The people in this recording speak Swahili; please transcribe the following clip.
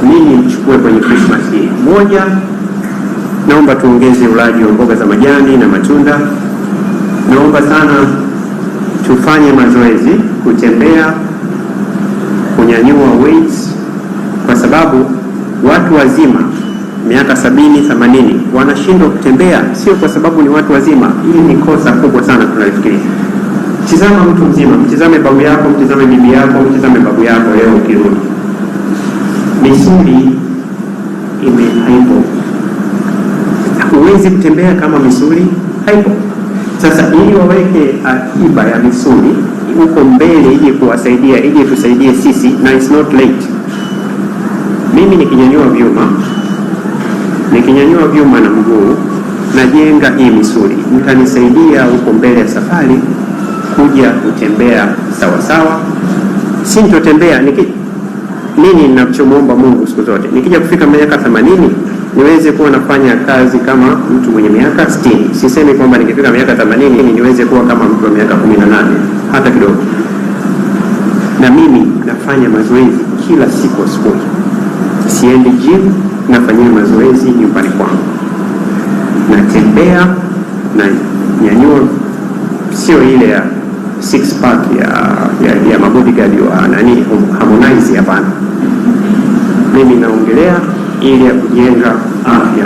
nini mchukue kwenye Christmas hii? Moja, naomba tuongeze ulaji wa mboga za majani na matunda. Naomba sana tufanye mazoezi, kutembea, kunyanyua weights, kwa sababu watu wazima miaka 70, 80 wanashindwa kutembea, sio kwa sababu ni watu wazima. Hili ni kosa kubwa sana tunalifikiria. Tizama mtu mzima, mtizame babu yako, mtizame bibi yako, mtizame babu yako leo ukirudi. Misuli haipo. Huwezi kutembea kama misuli haipo. Sasa ili waweke akiba ya misuli huko mbele ije kuwasaidia, ije tusaidie sisi, na it's not late. Mimi nikinyanyua vyuma na mguu, najenga hii misuli, mtanisaidia huko mbele ya safari kuja kutembea sawa sawa. Sintotembea nini ninachomwomba Mungu siku zote, nikija kufika miaka 80 niweze kuwa nafanya kazi kama mtu mwenye miaka 60. Sisemi kwamba nikifika miaka 80 niweze kuwa kama mtu wa miaka 18 hata kidogo. Na mimi nafanya mazoezi kila siku asubuhi. Siendi gym, nafanyia mazoezi nyumbani kwangu. Natembea na nyanyua, sio ile ya six pack ya mabodyguard wa nani Harmonize, hapana. Mimi naongelea ili ya kujenga afya.